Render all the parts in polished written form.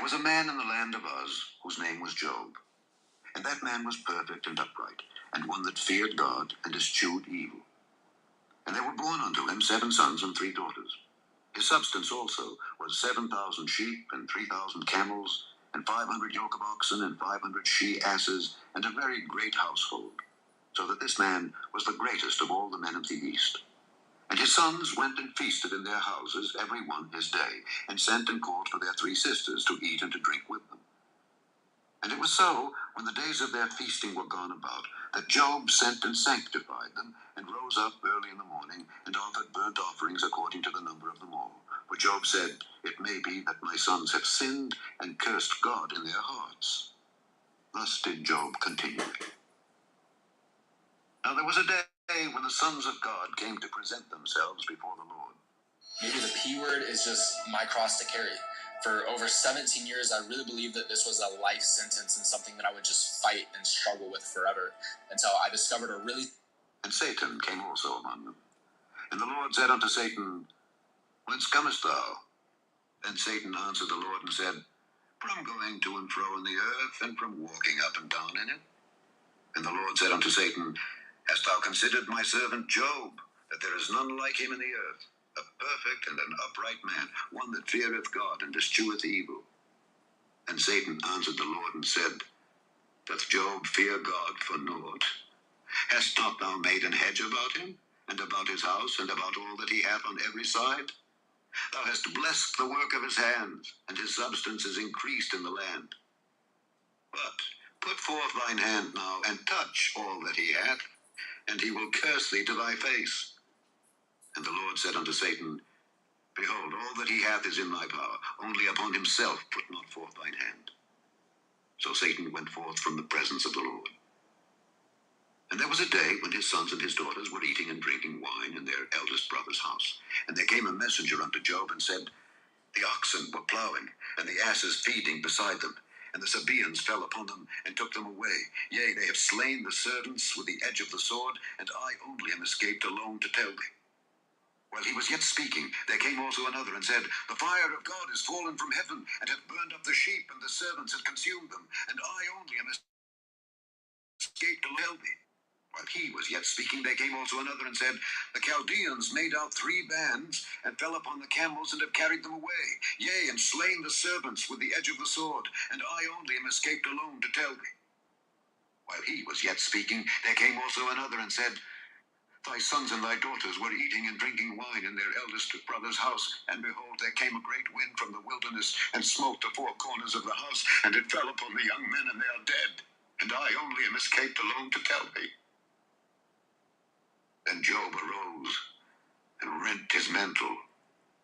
was a man in the land of Uz whose name was Job. And that man was perfect and upright, and one that feared God and eschewed evil. And there were born unto him 7 sons and 3 daughters. His substance also was 7,000 sheep and 3,000 camels, and 500 yoke of oxen and 500 she-asses, and a very great household, so that this man was the greatest of all the men of the east. And his sons went and feasted in their houses, every one his day, and sent and called for their 3 sisters to eat and to drink with them. And it was so, when the days of their feasting were gone about, that Job sent and sanctified them, and rose up early in the morning, and offered burnt offerings according to the number of them all. For Job said, It may be that my sons have sinned, and cursed God in their hearts. Thus did Job continually. Now there was a day when the sons of God came to present themselves before the Lord. Maybe the P word is just my cross to carry. For over 17 years, I really believed that this was a life sentence and something that I would just fight and struggle with forever, until I discovered a really... And Satan came also among them. And the Lord said unto Satan, Whence comest thou? Then Satan answered the Lord and said, From going to and fro in the earth, and from walking up and down in it. And the Lord said unto Satan, Hast thou considered my servant Job, that there is none like him in the earth, a perfect and an upright man, one that feareth God and escheweth evil? And Satan answered the Lord and said, Doth Job fear God for naught? Hast not thou made an hedge about him, and about his house, and about all that he hath on every side? Thou hast blessed the work of his hands, and his substance is increased in the land. But put forth thine hand now, and touch all that he hath, and he will curse thee to thy face. And the Lord said unto Satan, Behold, all that he hath is in thy power, only upon himself put not forth thine hand. So Satan went forth from the presence of the Lord. And there was a day when his sons and his daughters were eating and drinking wine in their eldest brother's house. And there came a messenger unto Job, and said, The oxen were plowing, and the asses feeding beside them. And the Sabaeans fell upon them, and took them away. Yea, they have slain the servants with the edge of the sword, and I only am escaped alone to tell thee. While he was yet speaking, there came also another, and said, The fire of God is fallen from heaven, and hath burned up the sheep, and the servants have consumed them, and I only am escaped to tell thee. While he was yet speaking, there came also another, and said, The Chaldeans made out 3 bands, and fell upon the camels, and have carried them away. Yea, and slain the servants with the edge of the sword, and I only am escaped alone to tell thee. While he was yet speaking, there came also another, and said, Thy sons and thy daughters were eating and drinking wine in their eldest brother's house, and behold, there came a great wind from the wilderness, and smote the 4 corners of the house, and it fell upon the young men, and they are dead. And I only am escaped alone to tell thee. Then Job arose, and rent his mantle,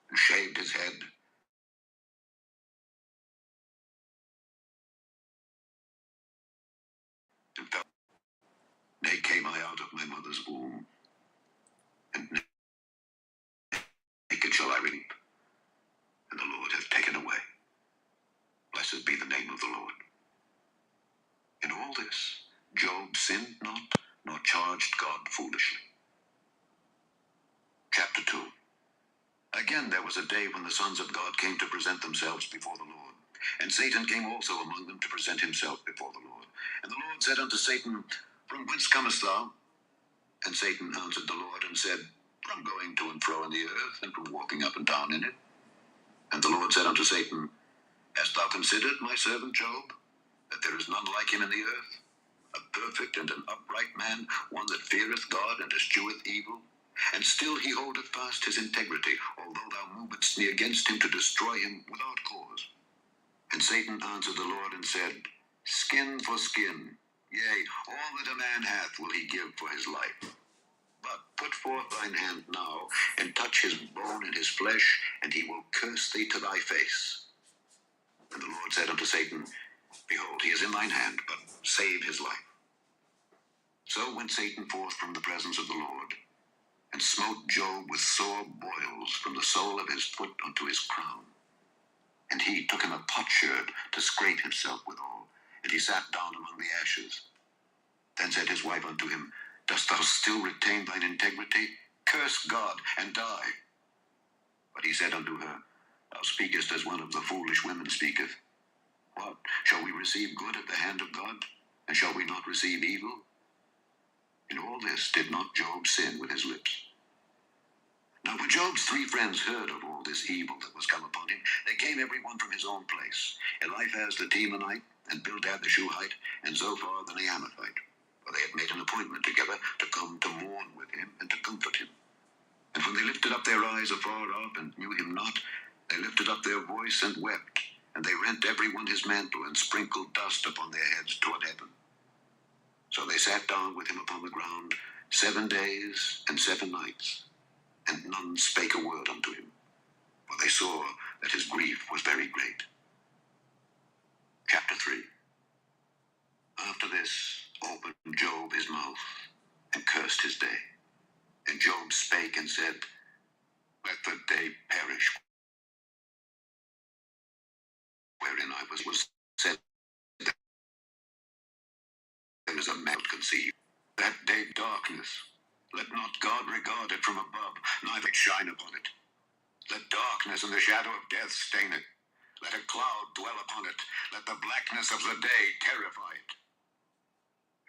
and shaved his head. And fell. Nay, came I out of my mother's womb, and naked shall I reap, and the Lord hath taken away. Blessed be the name of the Lord. In all this, Job sinned not, nor charged God foolishly. Chapter 2. Again there was a day when the sons of God came to present themselves before the Lord. And Satan came also among them to present himself before the Lord. And the Lord said unto Satan, From whence comest thou? And Satan answered the Lord and said, From going to and fro in the earth, and from walking up and down in it. And the Lord said unto Satan, Hast thou considered my servant Job, that there is none like him in the earth, a perfect and an upright man, one that feareth God and escheweth evil? And still he holdeth fast his integrity, although thou movest me against him to destroy him without cause. And Satan answered the Lord and said, Skin for skin, yea, all that a man hath will he give for his life. But put forth thine hand now, and touch his bone and his flesh, and he will curse thee to thy face. And the Lord said unto Satan, Behold, he is in thine hand, but save his life. So went Satan forth from the presence of the Lord, and smote Job with sore boils from the sole of his foot unto his crown. And he took him a potsherd to scrape himself withal, and he sat down among the ashes. Then said his wife unto him, Dost thou still retain thine integrity? Curse God, and die. But he said unto her, Thou speakest as one of the foolish women speaketh. What? Shall we receive good at the hand of God? And shall we not receive evil? In all this did not Job sin with his lips. Now when Job's 3 friends heard of all this evil that was come upon him, they came every one from his own place, Eliphaz the Temanite, and Bildad the Shuhite, and Zophar the Naamathite. For they had made an appointment together to come to mourn with him and to comfort him. And when they lifted up their eyes afar off and knew him not, they lifted up their voice and wept, and they rent every one his mantle and sprinkled dust upon their heads toward heaven. So they sat down with him upon the ground 7 days and 7 nights, and none spake a word unto him, for they saw that his grief was very great. Chapter 3. After this opened Job his mouth, and cursed his day. And Job spake and said, Let the day perish wherein I was said, there is a man conceived. That day darkness, let not God regard it from above, neither shine upon it. Let darkness and the shadow of death stain it. Let a cloud dwell upon it. Let the blackness of the day terrify it.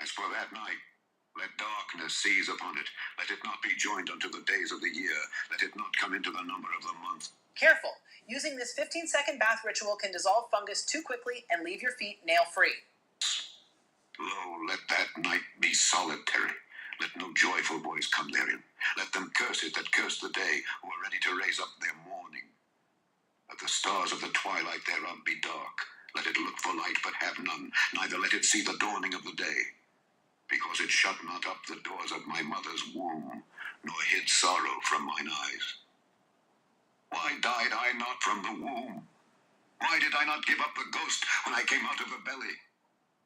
As for that night, let darkness seize upon it. Let it not be joined unto the days of the year. Let it not come into the number of the month. Careful! Using this 15-second bath ritual can dissolve fungus too quickly and leave your feet nail-free. Lo, let that night be solitary. Let no joyful voice come therein. Let them curse it that curse the day, who are ready to raise up their mourning. Let the stars of the twilight thereof be dark. Let it look for light, but have none. Neither let it see the dawning of the day. Because it shut not up the doors of my mother's womb, nor hid sorrow from mine eyes. Why died I not from the womb? Why did I not give up the ghost when I came out of the belly?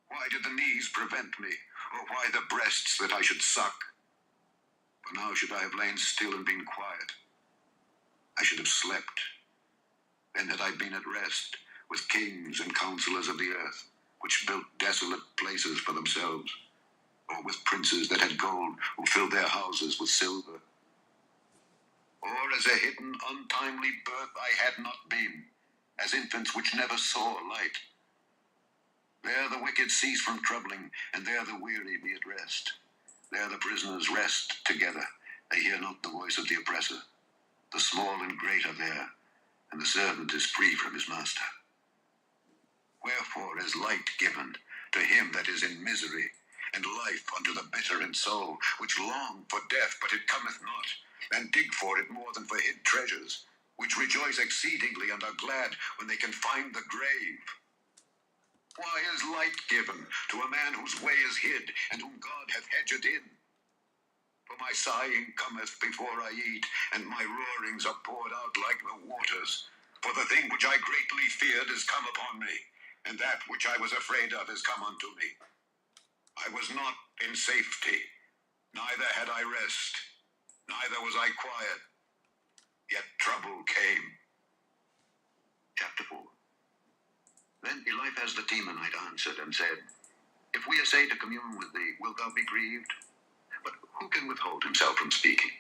Why did the knees prevent me, or why the breasts that I should suck? For now should I have lain still and been quiet. I should have slept. Then had I been at rest with kings and counselors of the earth, which built desolate places for themselves, or with princes that had gold, who filled their houses with silver. Or as a hidden, untimely birth I had not been, as infants which never saw light. There the wicked cease from troubling, and there the weary be at rest. There the prisoners rest together, they hear not the voice of the oppressor. The small and great are there, and the servant is free from his master. Wherefore is light given to him that is in misery, and life unto the bitter in soul, which long for death, but it cometh not, and dig for it more than for hid treasures, which rejoice exceedingly and are glad when they can find the grave. Why is light given to a man whose way is hid, and whom God hath hedged in? For my sighing cometh before I eat, and my roarings are poured out like the waters. For the thing which I greatly feared is come upon me, and that which I was afraid of is come unto me. I was not in safety, neither had I rest, neither was I quiet, yet trouble came. Chapter 4. Then Eliphaz the Temanite answered and said, If we essay to commune with thee, wilt thou be grieved? But who can withhold himself from speaking?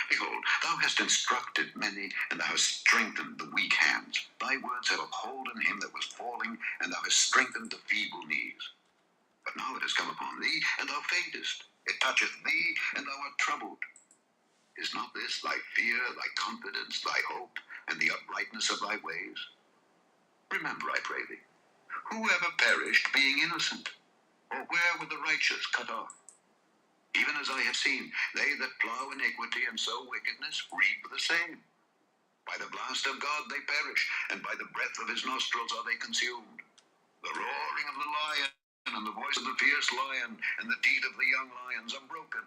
Behold, thou hast instructed many, and thou hast strengthened the weak hands. Thy words have upholden him that was falling, and thou hast strengthened the feeble knees. But now it has come upon thee, and thou faintest. It toucheth thee, and thou art troubled. Is not this thy fear, thy confidence, thy hope, and the uprightness of thy ways? Remember, I pray thee, who ever perished being innocent? Or where were the righteous cut off? Even as I have seen, they that plow iniquity and sow wickedness reap the same. By the blast of God they perish, and by the breath of his nostrils are they consumed. The roaring of the lion, and the voice of the fierce lion, and the teeth of the young lions are broken.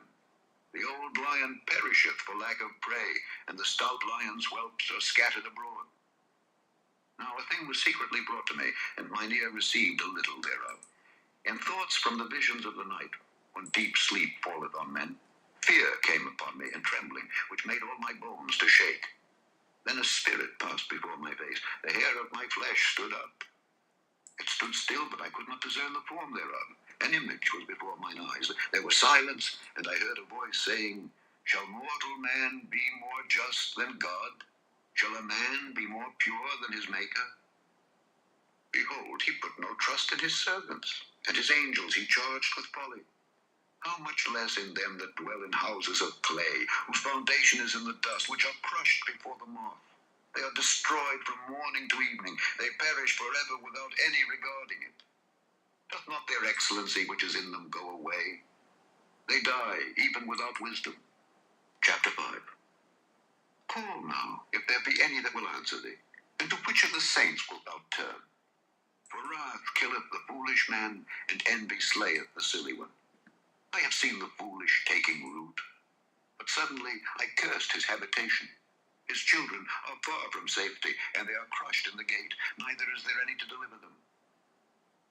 The old lion perisheth for lack of prey, and the stout lion's whelps are scattered abroad. Now a thing was secretly brought to me, and mine ear received a little thereof. In thoughts from the visions of the night, when deep sleep falleth on men, fear came upon me, and trembling, which made all my bones to shake. Then a spirit passed before my face, the hair of my flesh stood up. It stood still, but I could not discern the form thereof. An image was before mine eyes. There was silence, and I heard a voice saying, Shall mortal man be more just than God? Shall a man be more pure than his Maker? Behold, he put no trust in his servants, and his angels he charged with folly. How much less in them that dwell in houses of clay, whose foundation is in the dust, which are crushed before the moth. They are destroyed from morning to evening. They perish forever without any regarding it. Doth not their excellency which is in them go away? They die even without wisdom. Chapter 5. Call now, if there be any that will answer thee. And to which of the saints wilt thou turn? For wrath killeth the foolish man, and envy slayeth the silly one. I have seen the foolish taking root, but suddenly I cursed his habitation. His children are far from safety, and they are crushed in the gate, neither is there any to deliver them.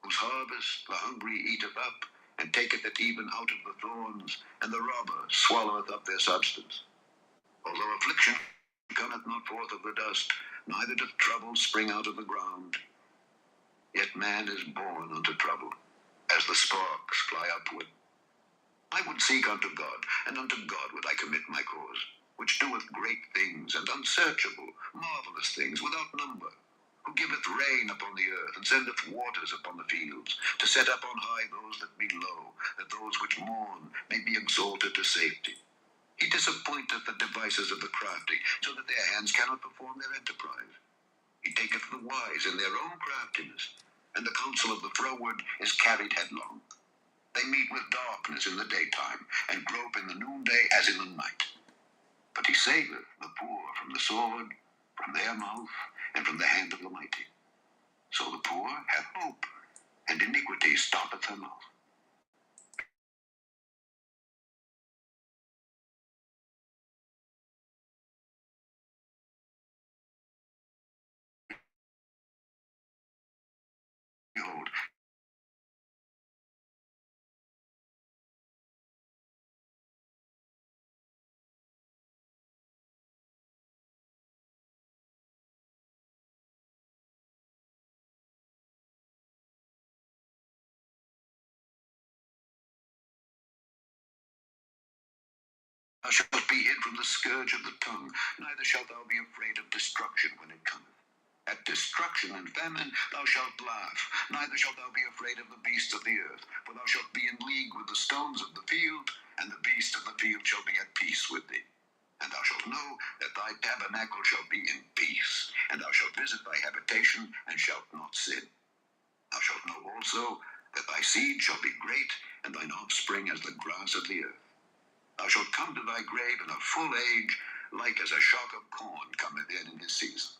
Whose harvest the hungry eateth up, and taketh it even out of the thorns, and the robber swalloweth up their substance. Although affliction cometh not forth of the dust, neither doth trouble spring out of the ground, yet man is born unto trouble, as the sparks fly upward. I would seek unto God, and unto God would I commit my cause, which doeth great things, and unsearchable, marvelous things, without number, who giveth rain upon the earth, and sendeth waters upon the fields, to set up on high those that be low, that those which mourn may be exalted to safety. He disappointeth the devices of the crafty, so that their hands cannot perform their enterprise. He taketh the wise in their own craftiness, and the counsel of the froward is carried headlong. They meet with darkness in the daytime, and grope in the noonday as in the night. But he saveth the poor from the sword, from their mouth, and from the hand of the mighty. So the poor have hope, and iniquity stoppeth her mouth. Behold, thou shalt be hid from the scourge of the tongue, neither shalt thou be afraid of destruction when it cometh. At destruction and famine thou shalt laugh, neither shalt thou be afraid of the beasts of the earth, for thou shalt be in league with the stones of the field, and the beasts of the field shall be at peace with thee. And thou shalt know that thy tabernacle shall be in peace, and thou shalt visit thy habitation, and shalt not sin. Thou shalt know also that thy seed shall be great, and thine offspring as the grass of the earth. Thou shalt come to thy grave in a full age, like as a shock of corn cometh in his season.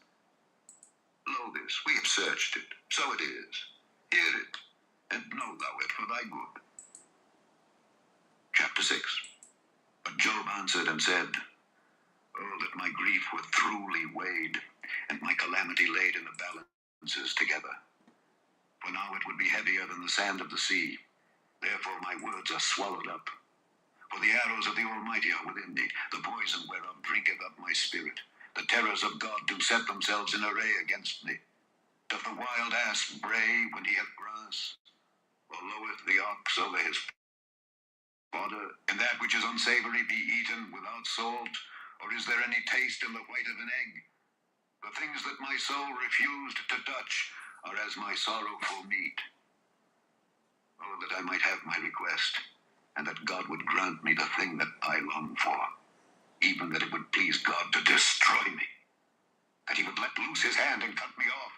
Lo this, we have searched it, so it is. Hear it, and know thou it for thy good. Chapter 6. But Job answered and said, Oh, that my grief were truly weighed, and my calamity laid in the balances together. For now it would be heavier than the sand of the sea. Therefore my words are swallowed up. For the arrows of the Almighty are within me, the poison whereof drinketh up my spirit. The terrors of God do set themselves in array against me. Doth the wild ass bray when he hath grass? Or loweth the ox over his fodder? And that which is unsavory be eaten without salt? Or is there any taste in the white of an egg? The things that my soul refused to touch are as my sorrowful meat. Oh, that I might have my request, and that God would grant me the thing that I long for, even that it would please God to destroy me, that he would let loose his hand and cut me off.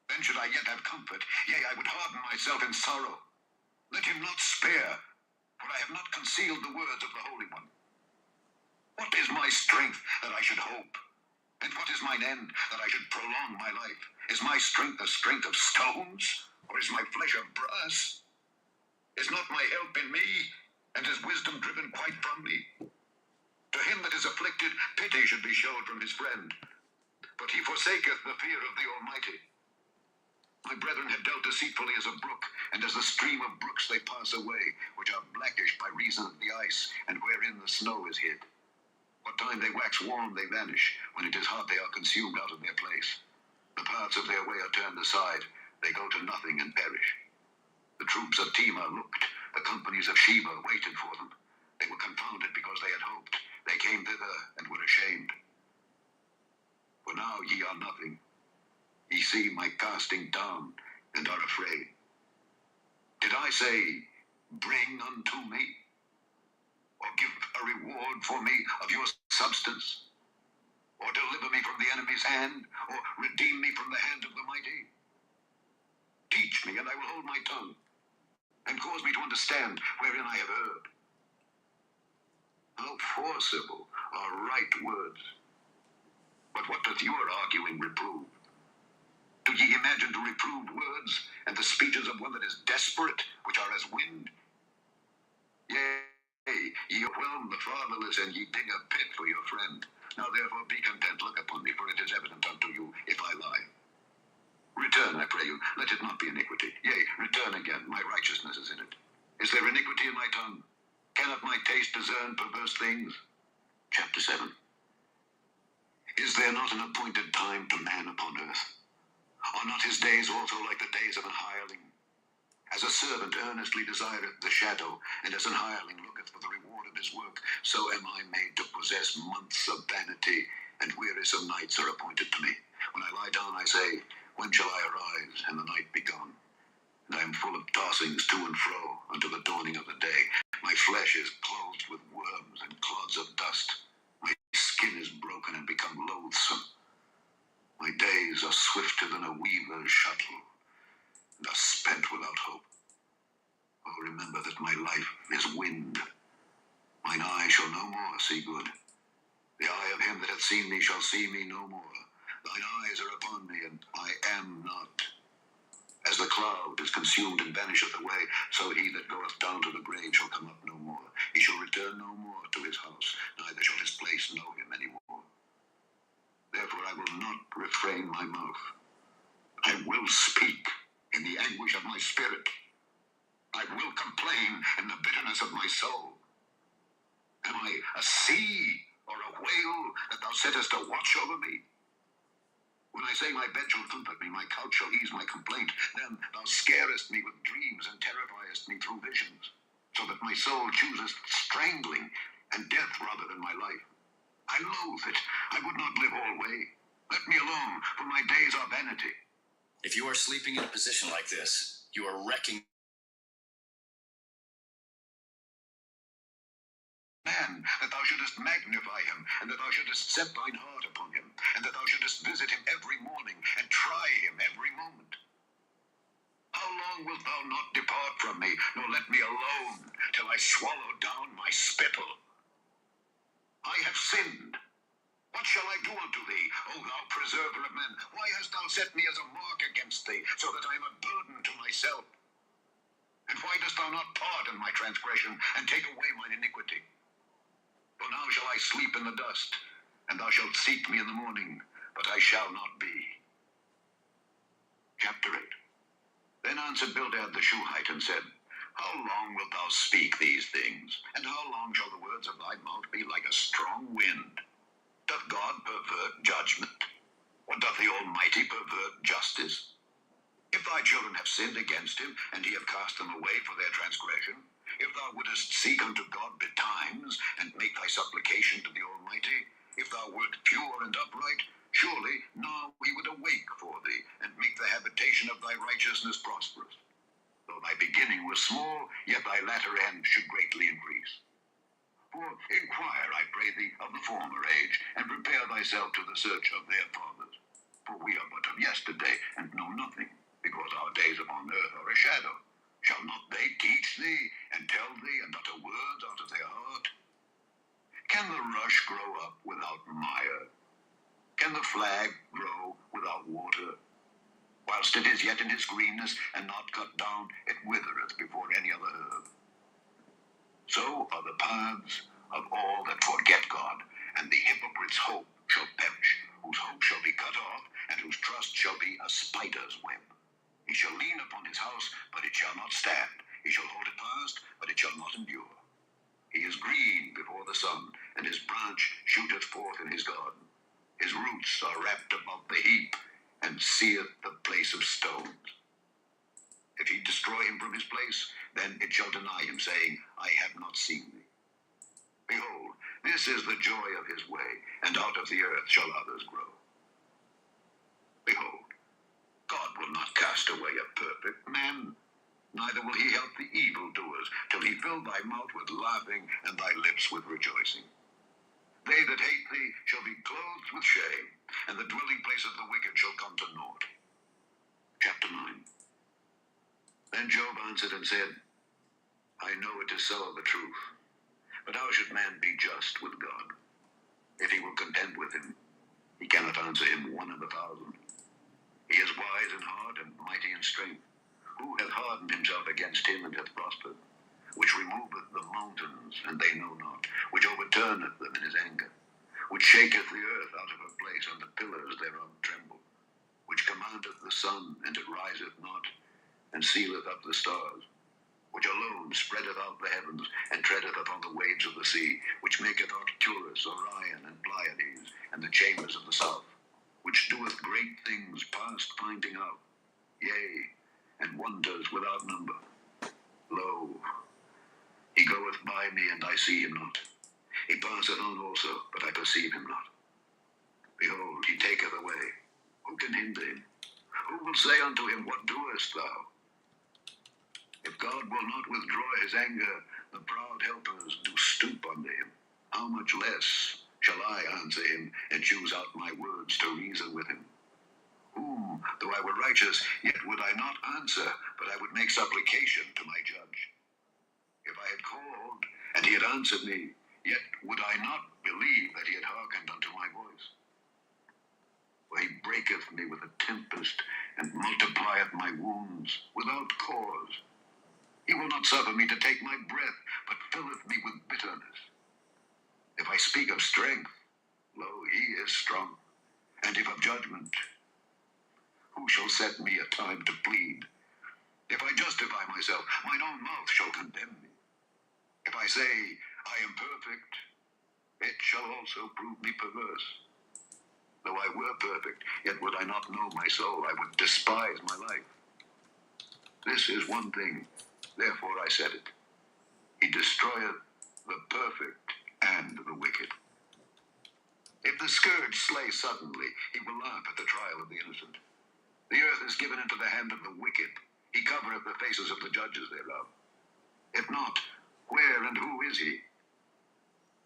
Then should I yet have comfort, yea, I would harden myself in sorrow. Let him not spare, for I have not concealed the words of the Holy One. What is my strength that I should hope? And what is mine end that I should prolong my life? Is my strength the strength of stones, or is my flesh of brass? Is not my help in me, and is wisdom driven quite from me? To him that is afflicted, pity should be showed from his friend, but he forsaketh the fear of the Almighty. My brethren have dealt deceitfully as a brook, and as the stream of brooks they pass away, which are blackish by reason of the ice, and wherein the snow is hid. What time they wax warm, they vanish. When it is hot, they are consumed out of their place. The paths of their way are turned aside. They go to nothing and perish. The troops of Timah looked. The companies of Sheba waited for them. They were confounded because they had hoped. They came thither and were ashamed. For now ye are nothing. Ye see my casting down and are afraid. Did I say, bring unto me, or give a reward for me of your substance, or deliver me from the enemy's hand, or redeem me from the hand of the mighty? Teach me, and I will hold my tongue, and cause me to understand wherein I have erred. How forcible are right words! But what doth your arguing reprove? Do ye imagine to reprove words, and the speeches of one that is desperate, which are as wind? Yea, ye whelm the fatherless, and ye dig a pit for your friend. Now therefore be content, look upon me, for it is evident unto you, if I lie. Return, I pray you, let it not be iniquity. Yea, return again, my righteousness is in it. Is there iniquity in my tongue? Cannot my taste discern perverse things? Chapter 7. Is there not an appointed time to man upon earth? Are not his days also like the days of an hireling? As a servant earnestly desireth the shadow, and as an hireling looketh for the reward of his work, so am I made to possess months of vanity, and wearisome nights are appointed to me. When I lie down, I say, when shall I arise, and the night be gone? And I am full of tossings to and fro unto the dawning of the day. My flesh is clothed with worms and clods of dust. My skin is broken and become loathsome. My days are swifter than a weaver's shuttle, and are spent without hope. Oh, remember that my life is wind. Mine eye shall no more see good. The eye of him that hath seen me shall see me no more. Thine eyes are upon me, and I am not. As the cloud is consumed and vanisheth away, so he that goeth down to the grave shall come up no more. He shall return no more to his house, neither shall his place know him any more. Therefore I will not refrain my mouth. I will speak in the anguish of my spirit. I will complain in the bitterness of my soul. Am I a sea or a whale that thou settest a watch over me? When I say my bed shall comfort me, my couch shall ease my complaint, then thou scarest me with dreams and terrifiest me through visions, so that my soul chooseth strangling and death rather than my life. I loathe it. I would not live alway. Let me alone, for my days are vanity. If you are sleeping in a position like this, you are wrecking Man, that thou shouldest magnify him, and that thou shouldest set thine heart upon him, and that thou shouldest visit him every morning, and try him every moment. How long wilt thou not depart from me, nor let me alone, till I swallow down my spittle? I have sinned. What shall I do unto thee, O thou preserver of men? Why hast thou set me as a mark against thee, so that I am a burden to myself? And why dost thou not pardon my transgression, and take away mine iniquity? For now shall I sleep in the dust, and thou shalt seek me in the morning, but I shall not be. Chapter 8. Then answered Bildad the Shuhite, and said, How long wilt thou speak these things? And how long shall the words of thy mouth be like a strong wind? Doth God pervert judgment? Or doth the Almighty pervert justice? If thy children have sinned against him, and he have cast them away for their transgression, if thou wouldest seek unto God betimes, and make thy supplication to the Almighty, if thou wert pure and upright, surely now he would awake for thee, and make the habitation of thy righteousness prosperous. Though thy beginning was small, yet thy latter end should greatly increase. For inquire, I pray thee, of the former age, and prepare thyself to the search of their fathers. For we are but of yesterday, and know nothing, because our days upon earth are a shadow. Shall not they teach thee, and tell thee, and utter words out of their heart? Can the rush grow up without mire? Can the flag grow without water? Whilst it is yet in his greenness, and not cut down, it withereth before any other herb. So are the paths of all that forget God, and the hypocrite's hope shall perish, whose hope shall be cut off, and whose trust shall be a spider's web. He shall lean upon his house, but it shall not stand. He shall hold it fast, but it shall not endure. He is green before the sun, and his branch shooteth forth in his garden. His roots are wrapped about the heap, and seeth the place of stones. If he destroy him from his place, then it shall deny him, saying, I have not seen thee. Behold, this is the joy of his way, and out of the earth shall others grow. Behold, will not cast away a perfect man, neither will he help the evildoers, till he fill thy mouth with laughing and thy lips with rejoicing. They that hate thee shall be clothed with shame, and the dwelling place of the wicked shall come to naught. Chapter 9. Then Job answered and said, I know it is so of a truth, but how should man be just with God? If he will contend with him, he cannot answer him 1 in 1,000. He is wise in heart and mighty in strength. Who hath hardened himself against him and hath prospered? Which removeth the mountains, and they know not, which overturneth them in his anger, which shaketh the earth out of her place, and the pillars thereof tremble, which commandeth the sun, and it riseth not, and sealeth up the stars, which alone spreadeth out the heavens, and treadeth upon the waves of the sea, which maketh Arcturus, Orion, and Pleiades, and the chambers of the south, which doeth great things past finding out, yea, and wonders without number. Lo, he goeth by me, and I see him not. He passeth on also, but I perceive him not. Behold, he taketh away. Who can hinder him? Who will say unto him, What doest thou? If God will not withdraw his anger, the proud helpers do stoop unto him. How much less shall I answer him, and choose out my words to reason with him? Whom, though I were righteous, yet would I not answer, but I would make supplication to my judge. If I had called, and he had answered me, yet would I not believe that he had hearkened unto my voice. For he breaketh me with a tempest, and multiplieth my wounds without cause. He will not suffer me to take my breath, but filleth me with bitterness. If I speak of strength, lo, he is strong. And if of judgment, who shall set me a time to plead? If I justify myself, mine own mouth shall condemn me. If I say, I am perfect, it shall also prove me perverse. Though I were perfect, yet would I not know my soul. I would despise my life. This is one thing, therefore I said it. He destroyeth the perfect and the wicked. If the scourge slay suddenly, he will laugh at the trial of the innocent. The earth is given into the hand of the wicked. He covereth the faces of the judges thereof. If not, where and who is he?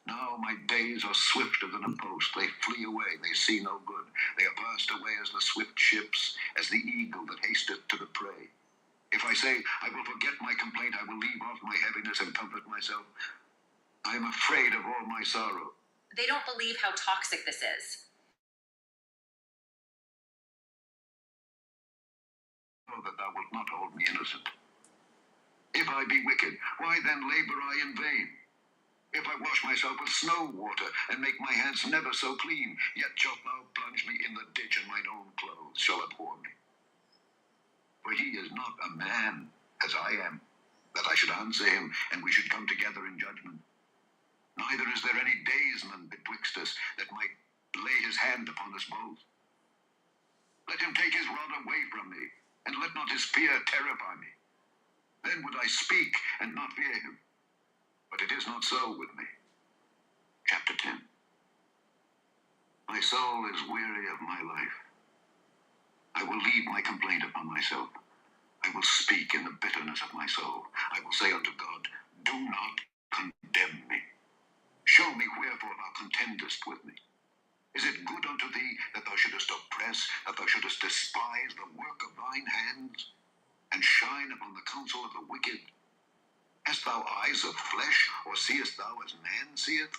Now my days are swifter than a post. They flee away, they see no good. They are passed away as the swift ships, as the eagle that hasteth to the prey. If I say, I will forget my complaint, I will leave off my heaviness and comfort myself, I am afraid of all my sorrow. They don't believe how toxic this is. Know that thou wilt not hold me innocent. If I be wicked, why then labor I in vain? If I wash myself with snow water, and make my hands never so clean, yet shalt thou plunge me in the ditch, and mine own clothes shall abhor me. For he is not a man, as I am, that I should answer him, and we should come together in judgment. Neither is there any daysman betwixt us, that might lay his hand upon us both. Let him take his rod away from me, and let not his fear terrify me. Then would I speak, and not fear him. But it is not so with me. Chapter 10. My soul is weary of my life. I will leave my complaint upon myself. I will speak in the bitterness of my soul. I will say unto God, do not condemn me. Show me wherefore thou contendest with me. Is it good unto thee that thou shouldest oppress, that thou shouldest despise the work of thine hands, and shine upon the counsel of the wicked? Hast thou eyes of flesh, or seest thou as man seeth?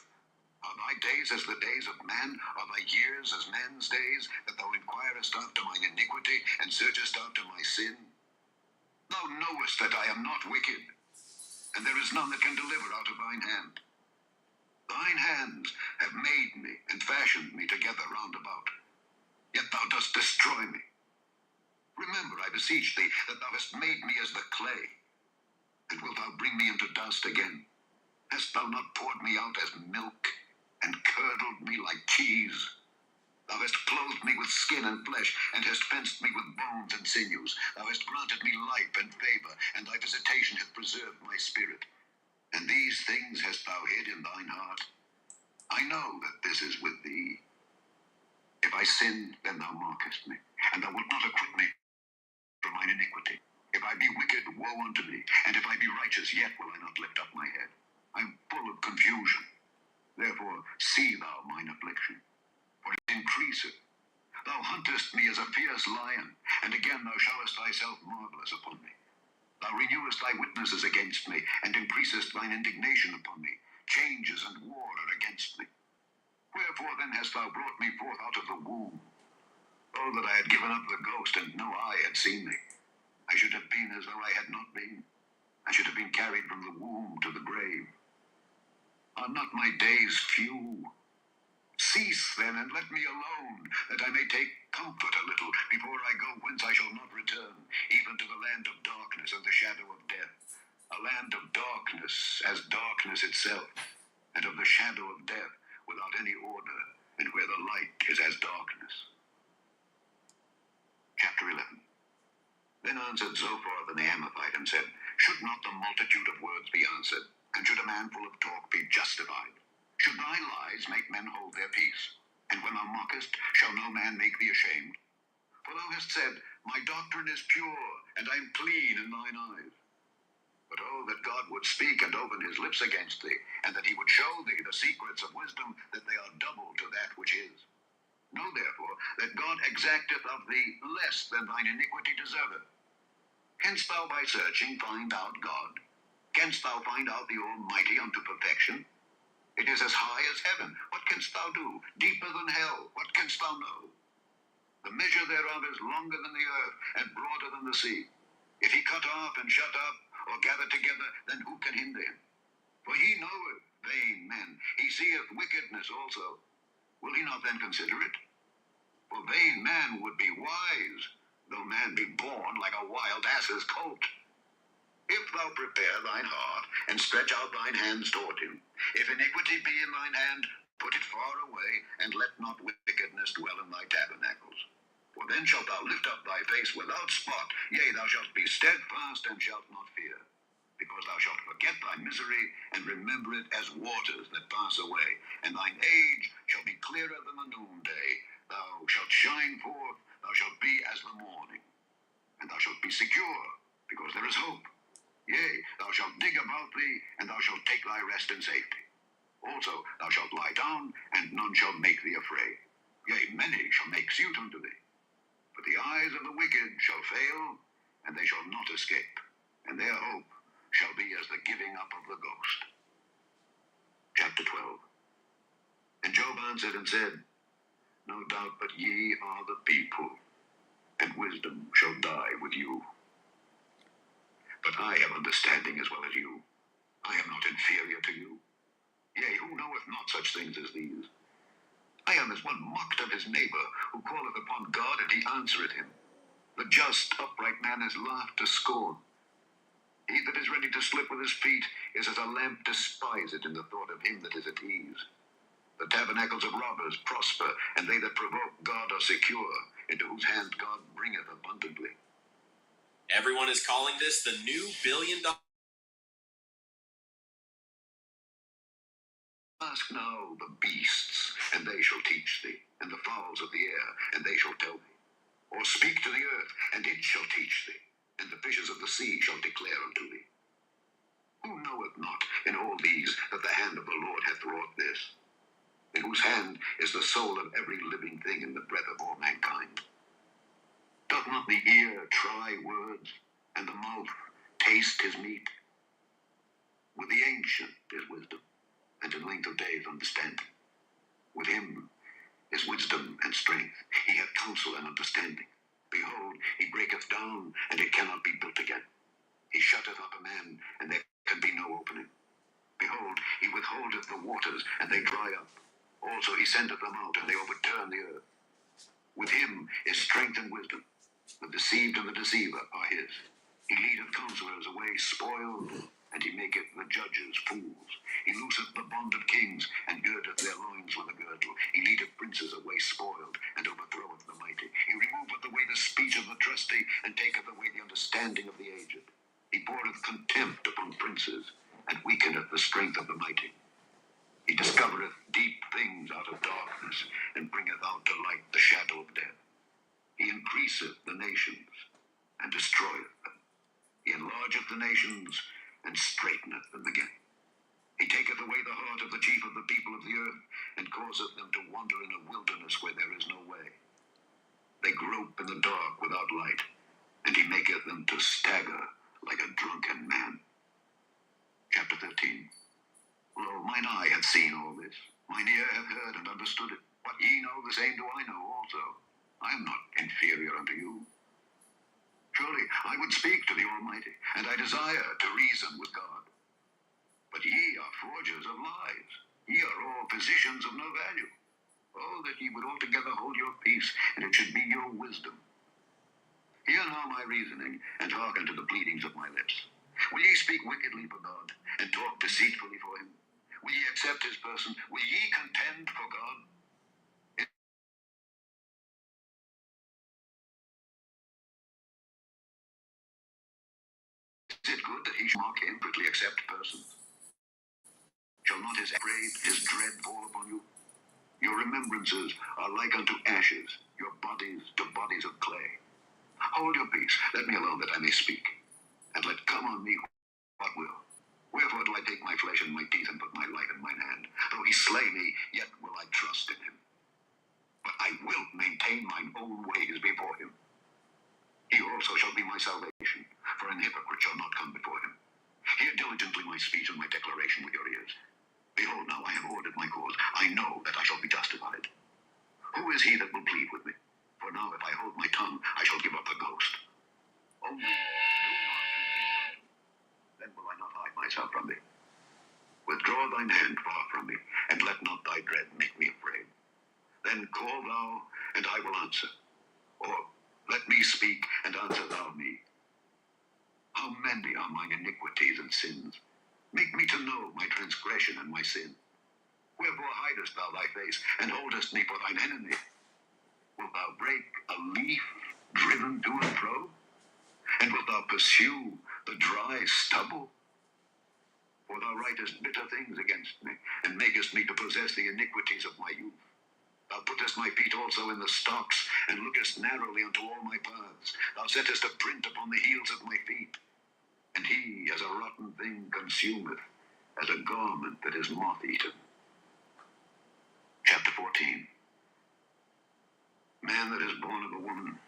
Are thy days as the days of man? Are thy years as man's days, that thou inquirest after mine iniquity, and searchest after my sin? Thou knowest that I am not wicked, and there is none that can deliver out of thine hand. Thine hands have made me, and fashioned me together round about. Yet thou dost destroy me. Remember, I beseech thee, that thou hast made me as the clay. And wilt thou bring me into dust again? Hast thou not poured me out as milk, and curdled me like cheese? Thou hast clothed me with skin and flesh, and hast fenced me with bones and sinews. Thou hast granted me life and favor, and thy visitation hath preserved my spirit. And these things hast thou hid in thine heart. I know that this is with thee. If I sin, then thou mockest me, and thou wilt not acquit me. for mine iniquity. If I be wicked, woe unto me, and if I be righteous, yet will I not lift up my head. I am full of confusion. Therefore see thou mine affliction, for it increaseth. Thou huntest me as a fierce lion, and again thou showest thyself marvelous upon me. Thou renewest thy witnesses against me, and increasest thine indignation upon me. Changes and war are against me. Wherefore then hast thou brought me forth out of the womb? Oh, that I had given up the ghost, and no eye had seen me. I should have been as though I had not been. I should have been carried from the womb to the grave. Are not my days few? Cease then, and let me alone, that I may take comfort a little, before I go whence I shall not return, even to the land of darkness and the shadow of death. A land of darkness, as darkness itself, and of the shadow of death, without any order, and where the light is as darkness. Chapter 11. Then answered Zophar the Naamathite and said, Should not the multitude of words be answered, and should a man full of talk be justified? Should thy lies make men hold their peace? And when thou mockest, shall no man make thee ashamed? For thou hast said, My doctrine is pure, and I am clean in thine eyes. But oh, that God would speak and open his lips against thee, and that he would show thee the secrets of wisdom, that they are double to that which is. Know therefore that God exacteth of thee less than thine iniquity deserveth. Canst thou by searching find out God? Canst thou find out the Almighty unto perfection? It is as high as heaven. What canst thou do? Deeper than hell. What canst thou know? The measure thereof is longer than the earth, and broader than the sea. If he cut off and shut up, or gather together, then who can hinder him? For he knoweth vain men. He seeth wickedness also. Will he not then consider it? For vain man would be wise, though man be born like a wild ass's colt. If thou prepare thine heart, and stretch out thine hands toward him, if iniquity be in thine hand, put it far away, and let not wickedness dwell in thy tabernacles. For then shalt thou lift up thy face without spot, yea, thou shalt be steadfast, and shalt not fear. Because thou shalt forget thy misery, and remember it as waters that pass away, and thine age shall be clearer than the noonday. Thou shalt shine forth, thou shalt be as the morning. And thou shalt be secure, because there is hope. Yea, thou shalt dig about thee, and thou shalt take thy rest in safety. Also thou shalt lie down, and none shall make thee afraid. Yea, many shall make suit unto thee. But the eyes of the wicked shall fail, and they shall not escape, and their hope shall be as the giving up of the ghost. Chapter 12. And Job answered and said, No doubt but ye are the people, and wisdom shall die with you. But I have understanding as well as you. I am not inferior to you. Yea, who knoweth not such things as these? I am as one mocked of his neighbor, who calleth upon God, and he answereth him. The just, upright man is laughed to scorn. He that is ready to slip with his feet is as a lamp despised in the thought of him that is at ease. The tabernacles of robbers prosper, and they that provoke God are secure, into whose hand God bringeth abundantly. Everyone is calling this the new $1 billion. Ask now the beasts, and they shall teach thee, and the fowls of the air, and they shall tell thee. Or speak to the earth, and it shall teach thee, and the fishes of the sea shall declare unto thee. Who knoweth not in all these that the hand of the Lord hath wrought this? In whose hand is the soul of every living thing and the breath of all mankind? Doth not the ear try words, and the mouth taste his meat? With the ancient is wisdom, and in length of days understanding. With him is wisdom and strength. He hath counsel and understanding. Behold, he breaketh down, and it cannot be built again. He shutteth up a man, and there can be no opening. Behold, he withholdeth the waters, and they dry up. Also he sendeth them out, and they overturn the earth. With him is strength and wisdom. The deceived and the deceiver are his. He leadeth counselors away spoiled, and he maketh the judges fools. He looseth the bond of kings, and girdeth their loins with a girdle. He leadeth princes away spoiled, and overthroweth the mighty. He removeth away the speech of the trusty, and taketh away the understanding of the aged. He poureth contempt upon princes, and weakeneth the strength of the mighty. He discovereth deep things out of darkness, and bringeth out to light the shadow of death. He increaseth the nations, and the nations, and straighteneth them again. He taketh away the heart of the chief of the people of the earth, and causeth them to wander in a wilderness where there is no way. They grope in the dark without light, and he maketh them to stagger like a drunken man. Chapter 13. Lo, mine eye hath seen all this, mine ear hath heard and understood it. What ye know, the same do I know also. I am not inferior unto you. Surely I would speak to the Almighty, and I desire to reason with God. But ye are forgers of lies. Ye are all physicians of no value. Oh, that ye would altogether hold your peace, and it should be your wisdom. Hear now my reasoning, and hearken to the pleadings of my lips. Will ye speak wickedly for God, and talk deceitfully for him? Will ye accept his person? Will ye contend for God? Is it good that he should mock him, quickly accept persons? Shall not his afraid, his dread fall upon you? Your remembrances are like unto ashes, your bodies to bodies of clay. Hold your peace, let me alone that I may speak, and let come on me what will. Wherefore do I take my flesh in my teeth and put my life in mine hand? Though he slay me, yet will I trust in him. But I will maintain mine own ways before him. He also shall be my salvation, for an hypocrite shall not come before him. Hear diligently my speech and my declaration with your ears. Behold, now I have ordered my cause. I know that I shall be justified. Who is he that will plead with me? For now, if I hold my tongue, I shall give up the ghost. Only do not think, then will I not hide myself from thee. Withdraw thine hand far from me, and let not thy dread make me afraid. Then call thou, and I will answer. Or let me speak, and answer thou me. How many are mine iniquities and sins? Make me to know my transgression and my sin. Wherefore hidest thou thy face, and holdest me for thine enemy? Wilt thou break a leaf driven to and fro? And wilt thou pursue the dry stubble? For thou writest bitter things against me, and makest me to possess the iniquities of my youth. Thou puttest my feet also in the stocks, and lookest narrowly unto all my paths. Thou settest a print upon the heels of my feet. And he, as a rotten thing, consumeth, as a garment that is moth-eaten. Chapter 14. Man that is born of a woman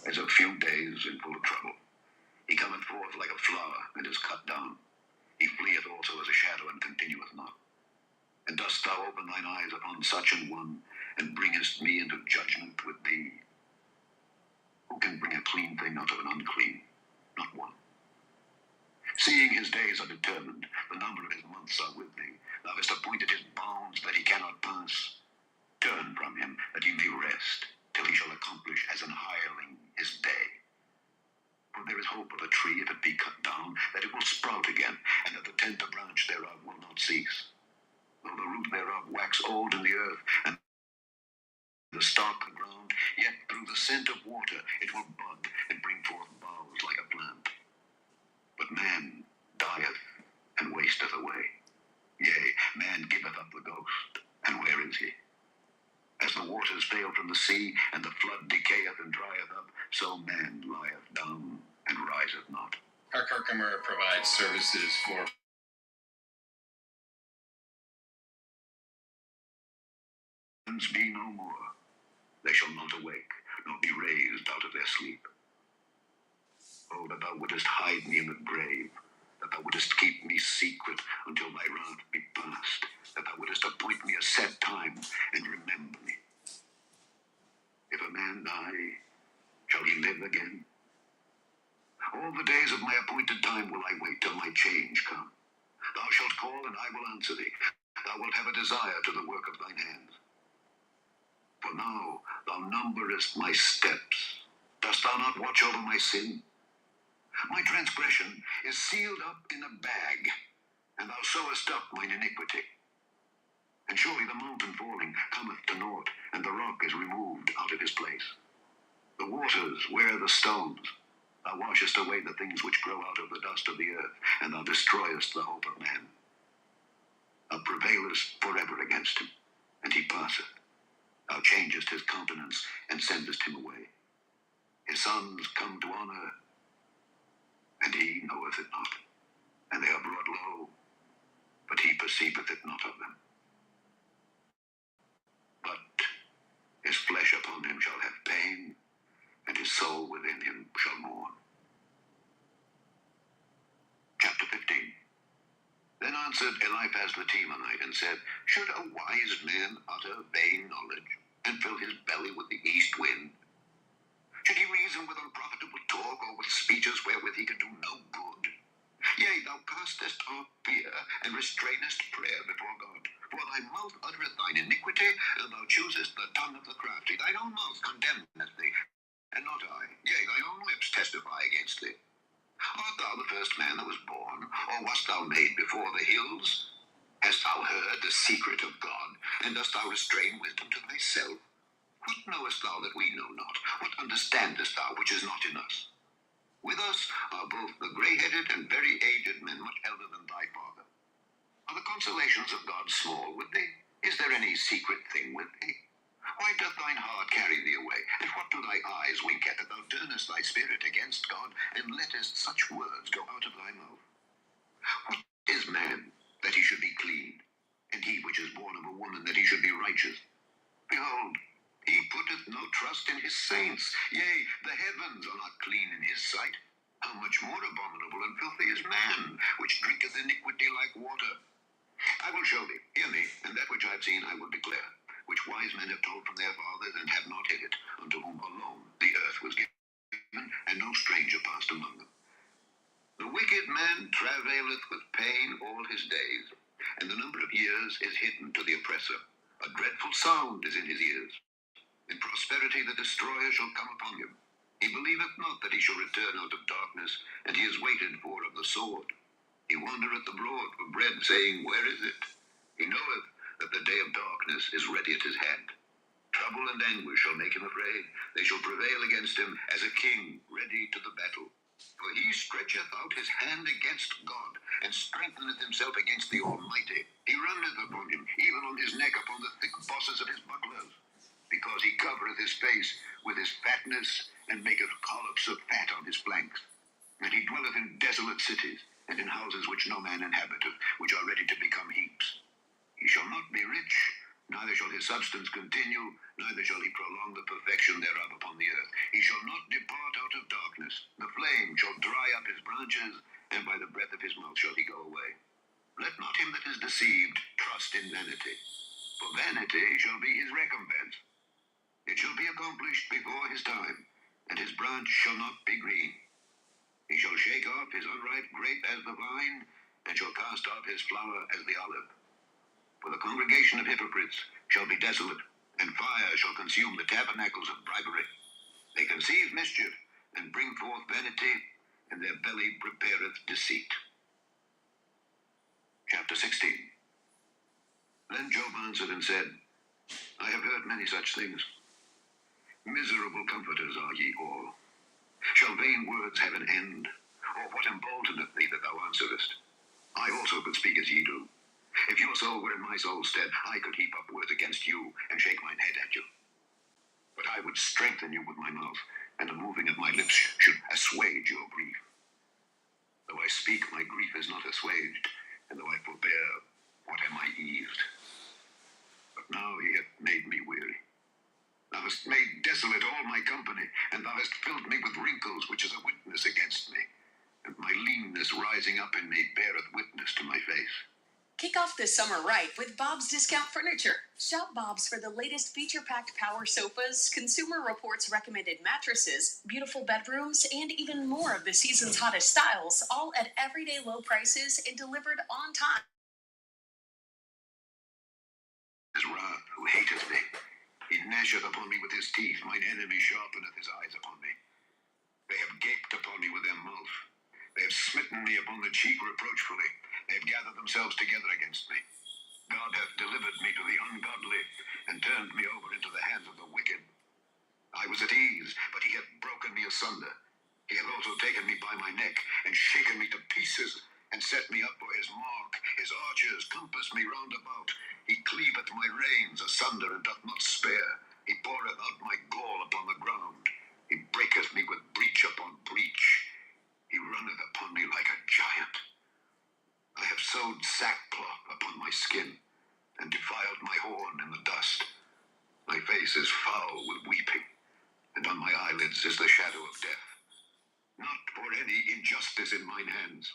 is a few days in full of trouble. He cometh forth like a flower, and is cut down. He fleeth also as a shadow, and continueth not. And dost thou open thine eyes upon such an one, and bringest me into judgment with thee? Who can bring a clean thing out of an unclean? Not one. Seeing his days are determined, the number of his months are with thee. Thou hast appointed his bounds that he cannot pass. Turn from him, that he may rest, till he shall accomplish as an hireling his day. For there is hope of a tree, if it be cut down, that it will sprout again, and that the tender branch thereof will not cease. Though the root thereof wax old in the earth, and the stalk the ground, yet through the scent of water it will bud, and bring forth boughs like a plant. But man dieth and wasteth away. Yea, man giveth up the ghost, and where is he? As the waters fail from the sea, and the flood decayeth and drieth up, so man lieth down and riseth not. Our Herkimer provides services for Be no more. They shall not awake, nor be raised out of their sleep. Oh, that thou wouldest hide me in the grave, that thou wouldest keep me secret until thy wrath be past, that thou wouldest appoint me a set time, and remember me. If a man die, shall he live again? All the days of my appointed time will I wait till my change come. Thou shalt call, and I will answer thee. Thou wilt have a desire to the work of thine hands. For now thou numberest my steps. Dost thou not watch over my sin? My transgression is sealed up in a bag, and thou sewest up mine iniquity. And surely the mountain falling cometh to naught, and the rock is removed out of his place. The waters wear the stones. Thou washest away the things which grow out of the dust of the earth, and thou destroyest the hope of man. Thou prevailest forever against him, and he passeth. Thou changest his countenance, and sendest him away. His sons come to honor, and he knoweth it not. And they are brought low, but he perceiveth it not of them. But his flesh upon him shall have pain, and his soul within him shall mourn. Chapter 15. Then answered Eliphaz the Temanite and said, Should a wise man utter vain knowledge, and fill his belly with the east wind? Should he reason with unprofitable talk, or with speeches wherewith he can do no good? Yea, thou castest off fear, and restrainest prayer before God. For thy mouth uttereth thine iniquity, and thou choosest the tongue of the crafty. Thine own mouth condemneth thee, and not I. Yea, thine own lips testify against thee. Art thou the first man that was born, or wast thou made before the hills? Hast thou heard the secret of God, and dost thou restrain wisdom to thyself? What knowest thou that we know not? What understandest thou which is not in us? With us are both the grey-headed and very aged men, much elder than thy father. Are the consolations of God small with thee? Is there any secret thing with thee? Why doth thine heart carry thee away? And what do thy eyes wink at, that thou turnest thy spirit against God, and lettest such words go out of thy mouth? What is man, that he should be clean? And he which is born of a woman, that he should be righteous? Behold, he putteth no trust in his saints. Yea, the heavens are not clean in his sight. How much more abominable and filthy is man, which drinketh iniquity like water? I will show thee, hear me, and that which I have seen I will declare, which wise men have told from their fathers, and have not hid it, unto whom alone the earth was given, and no stranger passed among them. The wicked man travaileth with pain all his days, and the number of years is hidden to the oppressor. A dreadful sound is in his ears. In prosperity the destroyer shall come upon him. He believeth not that he shall return out of darkness, and he is waited for of the sword. He wandereth abroad for bread, saying, Where is it? He knoweth that the day of darkness is ready at his hand. Trouble and anguish shall make him afraid. They shall prevail against him as a king ready to the battle. For he stretcheth out his hand against God, and strengtheneth himself against the Almighty. He runneth upon him, even on his neck, upon the thick bosses of his bucklers. Because he covereth his face with his fatness, and maketh collops of fat on his flanks. And he dwelleth in desolate cities, and in houses which no man inhabiteth, which are ready to become heaps. He shall not be rich, neither shall his substance continue, neither shall he prolong the perfection thereof upon the earth. He shall not depart out of darkness. The flame shall dry up his branches, and by the breath of his mouth shall he go away. Let not him that is deceived trust in vanity, for vanity shall be his recompense. It shall be accomplished before his time, and his branch shall not be green. He shall shake off his unripe grape as the vine, and shall cast off his flower as the olive. For the congregation of hypocrites shall be desolate, and fire shall consume the tabernacles of bribery. They conceive mischief, and bring forth vanity, and their belly prepareth deceit. Chapter 16. Then Job answered and said, I have heard many such things. Miserable comforters are ye all. Shall vain words have an end? Or what emboldeneth thee that thou answerest? I also could speak as ye do. If your soul were in my soul's stead, I could heap up words against you, and shake mine head at you. But I would strengthen you with my mouth, and the moving of my lips should assuage your grief. Though I speak, my grief is not assuaged, and though I forbear, what am I eased? But now he hath made me weary. Thou hast made desolate all my company, and thou hast filled me with wrinkles, which is a witness against me. And my leanness rising up in me beareth witness to my face. Kick off the summer right with Bob's Discount Furniture. Shop Bob's for the latest feature-packed power sofas, Consumer Reports recommended mattresses, beautiful bedrooms, and even more of the season's hottest styles, all at everyday low prices and delivered on time. Is wrath, who hateth me. He gnasheth upon me with his teeth. Mine enemy sharpeneth his eyes upon me. They have gaped upon me with their mouth. They have smitten me upon the cheek reproachfully. They have gathered themselves together against me. God hath delivered me to the ungodly, and turned me over into the hands of the wicked. I was at ease, but he hath broken me asunder. He hath also taken me by my neck, and shaken me to pieces, and set me up for his mark. His archers compass me round about. He cleaveth my reins asunder, and doth not spare. He poureth out my gall upon the ground. He breaketh me with breach upon breach. He runneth upon me like a giant. I have sewed sackcloth upon my skin, and defiled my horn in the dust. My face is foul with weeping, and on my eyelids is the shadow of death. Not for any injustice in mine hands.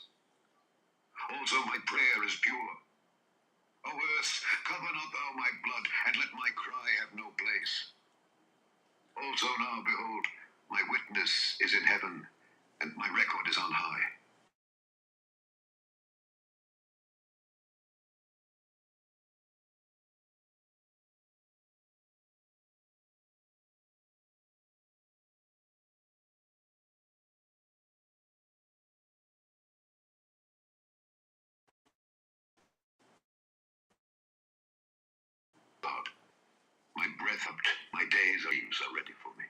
Also my prayer is pure. O earth, cover not thou my blood, and let my cry have no place. Also now, behold, my witness is in heaven, and my record is on high. God, my breath up, my days are ready for me.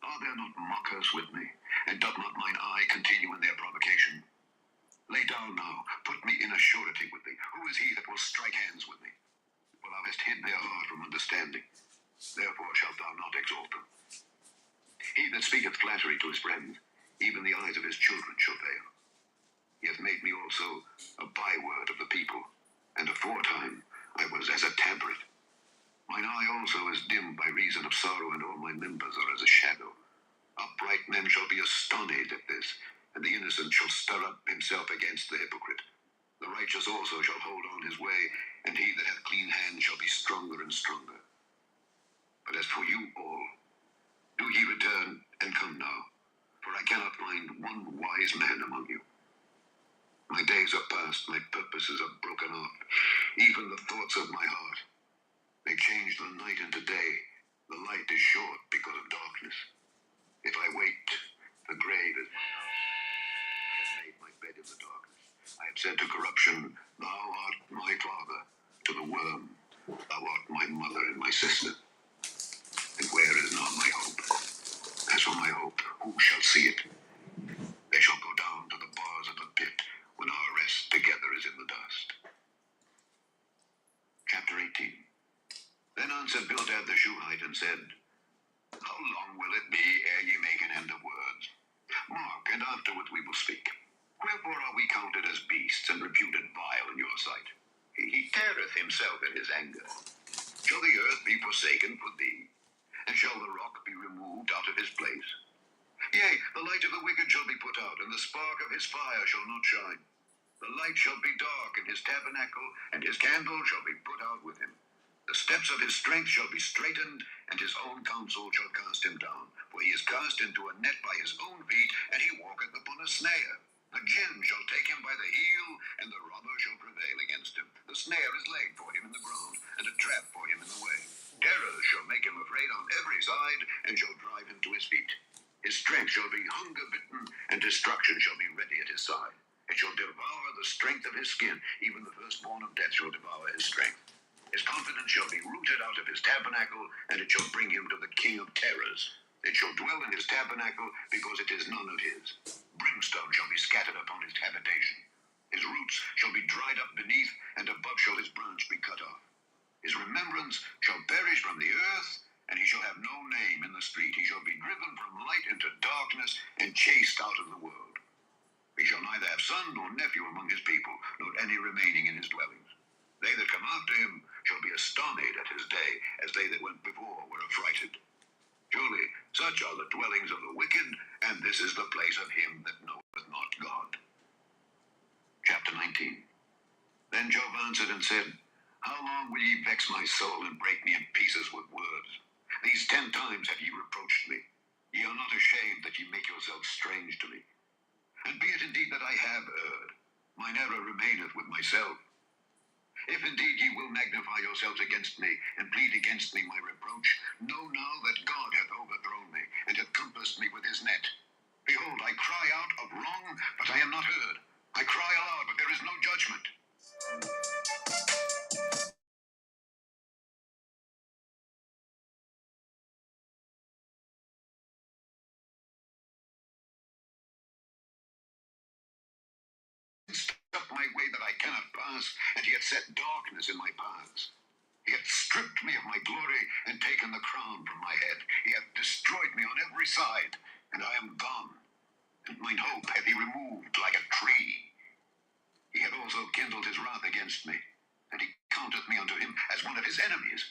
Are there not mockers with me, and doth not mine eye continue in their provocation? Lay down now, put me in a surety with thee. Who is he that will strike hands with me? For thou hast hid their heart from understanding, therefore shalt thou not exalt them. He that speaketh flattery to his friends, even the eyes of his children shall fail. He hath made me also a byword of the people, and aforetime I was as a tabrette. Mine eye also is dim by reason of sorrow, and all my members are as a shadow. Upright men shall be astonished at this, and the innocent shall stir up himself against the hypocrite. The righteous also shall hold on his way, and he that hath clean hands shall be stronger and stronger. But as for you all, do ye return and come now, for I cannot find one wise man among you. My days are past, my purposes are broken off, even the thoughts of my heart. They change the night into day, the light is short because of darkness. If I wait, the grave is my house. I have made my bed in the darkness. I have said to corruption, thou art my father, to the worm, thou art my mother and my sister. And where is now my hope? As for my hope, who shall see it? They shall go down to the bars of the pit, when our rest together is in the dust. Chapter 18. Then answered Bildad the Shuhite and said, How long will it be ere ye make an end of words? Mark, and afterwards we will speak. Wherefore are we counted as beasts and reputed vile in your sight? He teareth himself in his anger. Shall the earth be forsaken for thee? And shall the rock be removed out of his place? Yea, the light of the wicked shall be put out, and the spark of his fire shall not shine. The light shall be dark in his tabernacle, and his candle shall be put out with him. The steps of his strength shall be straitened, and his own counsel shall cast him down. For he is cast into a net by his own feet, and he walketh upon a snare. The gin shall take him by the heel, and the robber shall prevail against him. The snare is laid for him in the ground, and a trap for him in the way. Terrors shall make him afraid on every side, and shall drive him to his feet. His strength shall be hunger-bitten, and destruction shall be ready at his side. It shall devour the strength of his skin, even the firstborn of death shall devour his strength. His confidence shall be rooted out of his tabernacle, and it shall bring him to the king of terrors. It shall dwell in his tabernacle, because it is none of his. Brimstone shall be scattered upon his habitation. His roots shall be dried up beneath, and above shall his branch be cut off. His remembrance shall perish from the earth, and he shall have no name in the street. He shall be driven from light into darkness, and chased out of the world. He shall neither have son nor nephew among his people, nor any remaining in his dwellings. They that come after him shall be astonished at his day, as they that went before were affrighted. Surely such are the dwellings of the wicked, and this is the place of him that knoweth not God. Chapter 19. Then Job answered and said, How long will ye vex my soul, and break me in pieces with words? These 10 times have ye reproached me. Ye are not ashamed that ye make yourselves strange to me. And be it indeed that I have erred, mine error remaineth with myself. If indeed ye will magnify yourselves against me, and plead against me my reproach, know now that God hath overthrown me, and hath compassed me with his net. Behold, I cry out of wrong, but I am not heard. I cry aloud, but there is no judgment. Up my way that I cannot pass, and he hath set darkness in my paths. He hath stripped me of my glory, and taken the crown from my head. He hath destroyed me on every side, and I am gone. and mine hope hath he removed like a tree. He hath also kindled his wrath against me, and he counteth me unto him as one of his enemies.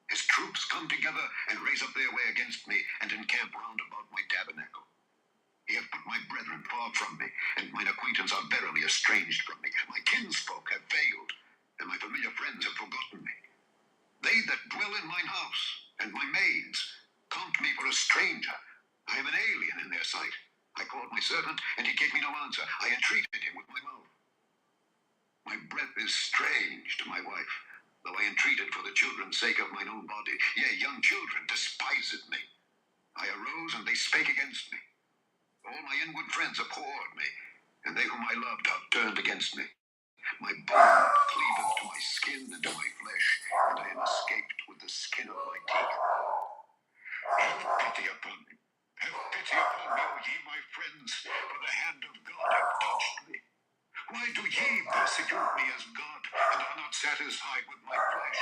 His troops come together and raise up their way against me, and encamp round about my tabernacle. He hath put my brethren far from me, and mine acquaintance are verily estranged from me. My kinsfolk have failed, and my familiar friends have forgotten me. They that dwell in mine house, and my maids, count me for a stranger. I am an alien in their sight. I called my servant, and he gave me no answer. I entreated him with my mouth. My breath is strange to my wife, though I entreated for the children's sake of mine own body. Yea, young children despised me. I arose, and they spake against me. All my inward friends abhorred me, and they whom I loved are turned against me. My bone cleaveth to my skin and to my flesh, and I am escaped with the skin of my teeth. Have pity upon me. Have pity upon me, O ye my friends, for the hand of God hath touched me. Why do ye persecute me as God, and are not satisfied with my flesh?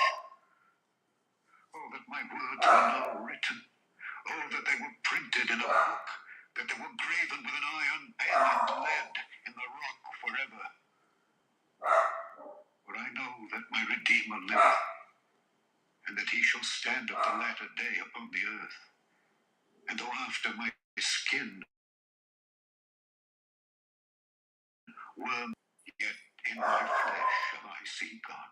Oh, that my words were now written. Oh, that they were printed in a book, that they were graven with an iron pen and lead in the rock forever. For I know that my Redeemer liveth, and that he shall stand at the latter day upon the earth. And though after my skin worm, yet in my flesh shall I see God,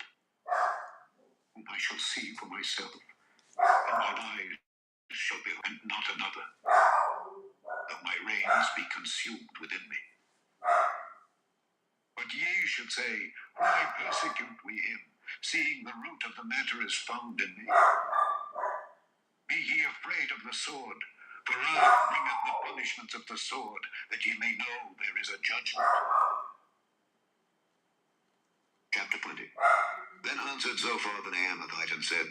whom I shall see for myself, and mine eyes shall be, and not another, though my reins be consumed within me. But ye should say, why persecute we him, seeing the root of the matter is found in me? Be ye afraid of the sword, for wrath bringeth the punishments of the sword, that ye may know there is a judgment. Chapter 20. Then answered Zophar the Naamathite and said,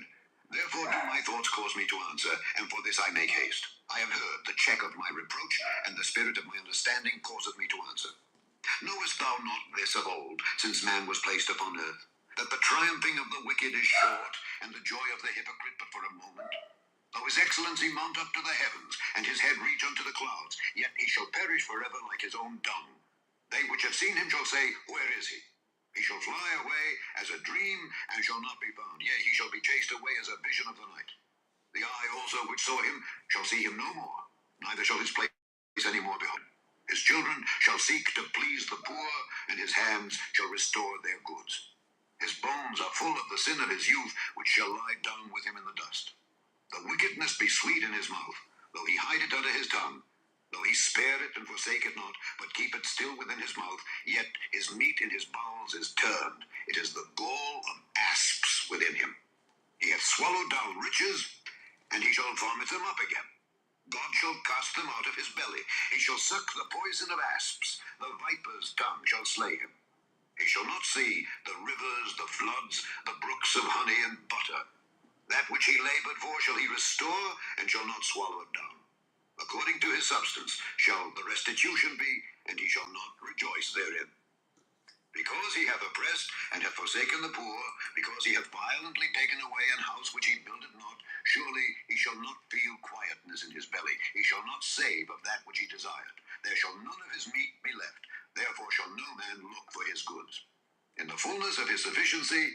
Therefore do my thoughts cause me to answer, and for this I make haste. I have heard the check of my reproach, and the spirit of my understanding causeth me to answer. Knowest thou not this of old, since man was placed upon earth, that the triumphing of the wicked is short, and the joy of the hypocrite but for a moment? Though his excellency mount up to the heavens, and his head reach unto the clouds, yet he shall perish forever like his own dung. They which have seen him shall say, Where is he? He shall fly away as a dream, and shall not be found. Yea, he shall be chased away as a vision of the night. The eye also which saw him shall see him no more, neither shall his place any more behold. His children shall seek to please the poor, and his hands shall restore their goods. His bones are full of the sin of his youth, which shall lie down with him in the dust. The wickedness be sweet in his mouth, though he hide it under his tongue. Though he spare it and forsake it not, but keep it still within his mouth, yet his meat in his bowels is turned. It is the gall of asps within him. He hath swallowed down riches, and he shall vomit them up again. God shall cast them out of his belly. He shall suck the poison of asps. The viper's tongue shall slay him. He shall not see the rivers, the floods, the brooks of honey and butter. That which he labored for shall he restore, and shall not swallow it down. According to his substance shall the restitution be, and he shall not rejoice therein. Because he hath oppressed and hath forsaken the poor, because he hath violently taken away an house which he builded not, surely he shall not feel quietness in his belly. He shall not save of that which he desired. There shall none of his meat be left. Therefore shall no man look for his goods. In the fullness of his sufficiency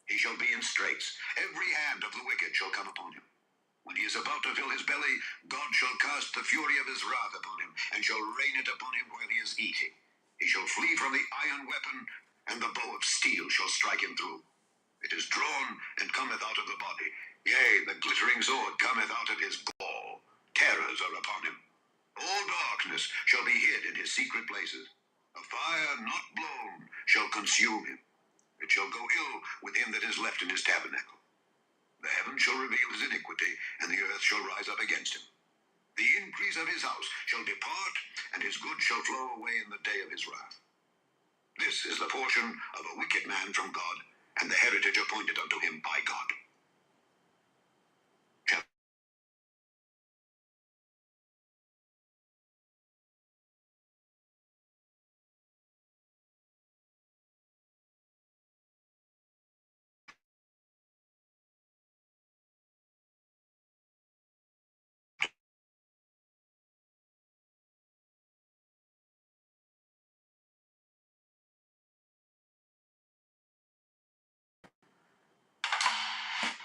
he shall be in straits. Every hand of the wicked shall come upon him. When he is about to fill his belly, God shall cast the fury of his wrath upon him, and shall rain it upon him while he is eating. He shall flee from the iron weapon, and the bow of steel shall strike him through. It is drawn, and cometh out of the body. Yea, the glittering sword cometh out of his gall. Terrors are upon him. All darkness shall be hid in his secret places. A fire not blown shall consume him. It shall go ill with him that is left in his tabernacle. The heavens shall reveal his iniquity, and the earth shall rise up against him. The increase of his house shall depart, and his goods shall flow away in the day of his wrath. This is the portion of a wicked man from God, and the heritage appointed unto him by God.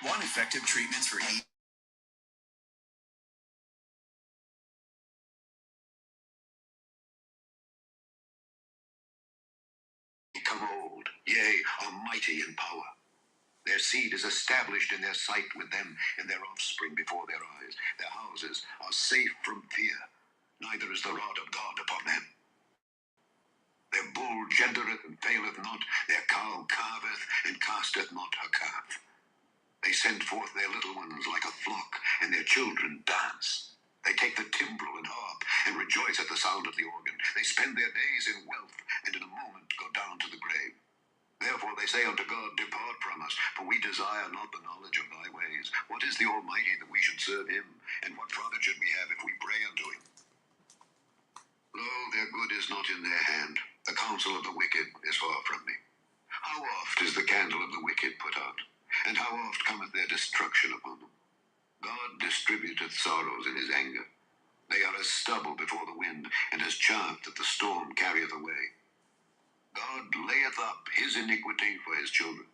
Want effective treatments for become old, yea, are mighty in power. Their seed is established in their sight with them and their offspring before their eyes. Their houses are safe from fear, neither is the rod of God upon them. Their bull gendereth and faileth not, their cow calveth and casteth not her calf. They send forth their little ones like a flock, and their children dance. They take the timbrel and harp, and rejoice at the sound of the organ. They spend their days in wealth, and in a moment go down to the grave. Therefore they say unto God, Depart from us, for we desire not the knowledge of thy ways. What is the Almighty that we should serve him? And what profit should we have if we pray unto him? Lo, their good is not in their hand. The counsel of the wicked is far from me. How oft is the candle of the wicked put out? And how oft cometh their destruction upon them? God distributeth sorrows in his anger. They are as stubble before the wind, and as chaff that the storm carrieth away. God layeth up his iniquity for his children,